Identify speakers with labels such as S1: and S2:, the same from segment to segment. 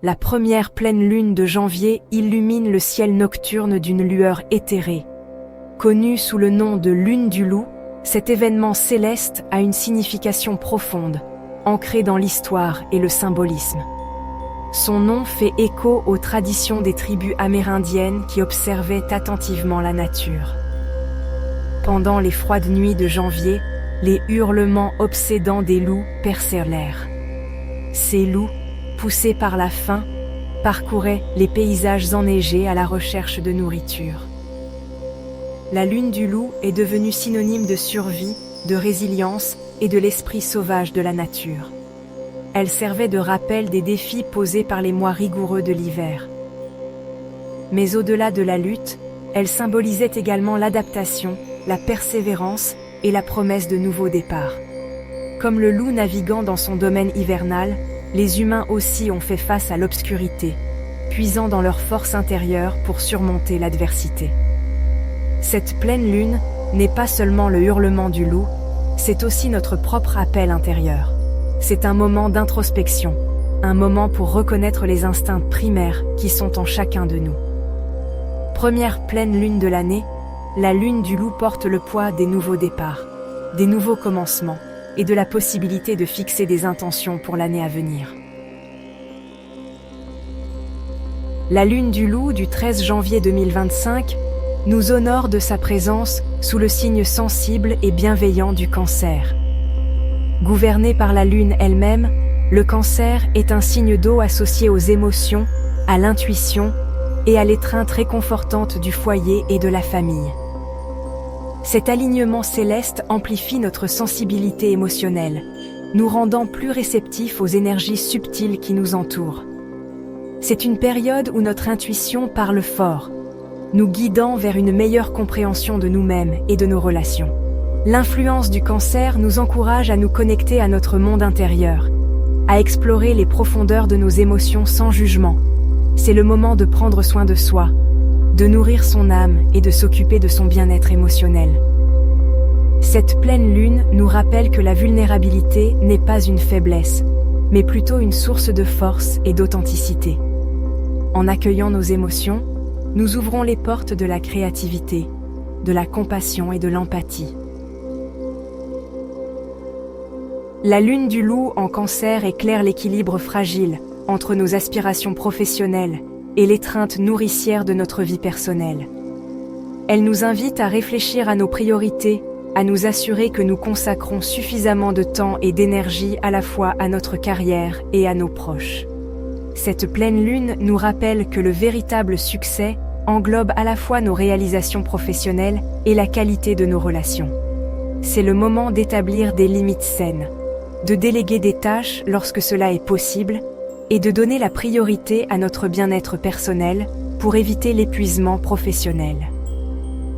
S1: la première pleine lune de janvier illumine le ciel nocturne d'une lueur éthérée. Connue sous le nom de lune du loup, cet événement céleste a une signification profonde, ancrée dans l'histoire et le symbolisme. Son nom fait écho aux traditions des tribus amérindiennes qui observaient attentivement la nature. Pendant les froides nuits de janvier, les hurlements obsédants des loups percèrent l'air. Ces loups, poussés par la faim, parcouraient les paysages enneigés à la recherche de nourriture. La lune du loup est devenue synonyme de survie, de résilience et de l'esprit sauvage de la nature. Elle servait de rappel des défis posés par les mois rigoureux de l'hiver. Mais au-delà de la lutte, elle symbolisait également l'adaptation, la persévérance et la promesse de nouveaux départs. Comme le loup naviguant dans son domaine hivernal, les humains aussi ont fait face à l'obscurité, puisant dans leur force intérieure pour surmonter l'adversité. Cette pleine lune n'est pas seulement le hurlement du loup, c'est aussi notre propre appel intérieur. C'est un moment d'introspection, un moment pour reconnaître les instincts primaires qui sont en chacun de nous. Première pleine lune de l'année, la lune du loup porte le poids des nouveaux départs, des nouveaux commencements et de la possibilité de fixer des intentions pour l'année à venir. La lune du loup du 13 janvier 2025 nous honore de sa présence sous le signe sensible et bienveillant du Cancer. Gouverné par la lune elle-même, le Cancer est un signe d'eau associé aux émotions, à l'intuition et à l'étreinte réconfortante du foyer et de la famille. Cet alignement céleste amplifie notre sensibilité émotionnelle, nous rendant plus réceptifs aux énergies subtiles qui nous entourent. C'est une période où notre intuition parle fort, nous guidant vers une meilleure compréhension de nous-mêmes et de nos relations. L'influence du Cancer nous encourage à nous connecter à notre monde intérieur, à explorer les profondeurs de nos émotions sans jugement. C'est le moment de prendre soin de soi, de nourrir son âme et de s'occuper de son bien-être émotionnel. Cette pleine lune nous rappelle que la vulnérabilité n'est pas une faiblesse, mais plutôt une source de force et d'authenticité. En accueillant nos émotions, nous ouvrons les portes de la créativité, de la compassion et de l'empathie. La lune du loup en Cancer éclaire l'équilibre fragile entre nos aspirations professionnelles et l'étreinte nourricière de notre vie personnelle. Elle nous invite à réfléchir à nos priorités, à nous assurer que nous consacrons suffisamment de temps et d'énergie à la fois à notre carrière et à nos proches. Cette pleine lune nous rappelle que le véritable succès englobe à la fois nos réalisations professionnelles et la qualité de nos relations. C'est le moment d'établir des limites saines, de déléguer des tâches lorsque cela est possible, et de donner la priorité à notre bien-être personnel pour éviter l'épuisement professionnel.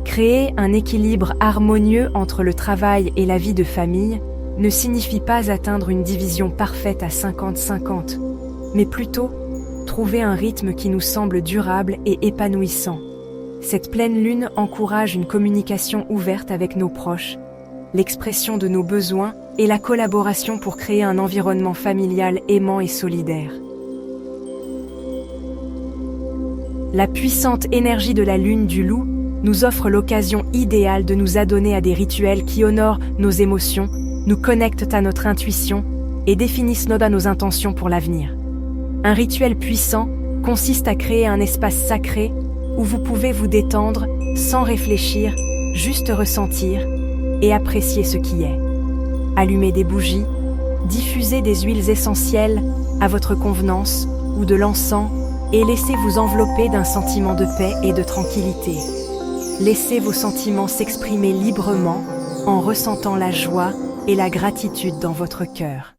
S1: Créer un équilibre harmonieux entre le travail et la vie de famille ne signifie pas atteindre une division parfaite à 50-50, mais plutôt trouver un rythme qui nous semble durable et épanouissant. Cette pleine lune encourage une communication ouverte avec nos proches, l'expression de nos besoins et la collaboration pour créer un environnement familial aimant et solidaire. La puissante énergie de la lune du loup nous offre l'occasion idéale de nous adonner à des rituels qui honorent nos émotions, nous connectent à notre intuition et définissent nos intentions pour l'avenir. Un rituel puissant consiste à créer un espace sacré où vous pouvez vous détendre sans réfléchir, juste ressentir et apprécier ce qui est. Allumez des bougies, diffusez des huiles essentielles à votre convenance ou de l'encens et laissez-vous envelopper d'un sentiment de paix et de tranquillité. Laissez vos sentiments s'exprimer librement en ressentant la joie et la gratitude dans votre cœur.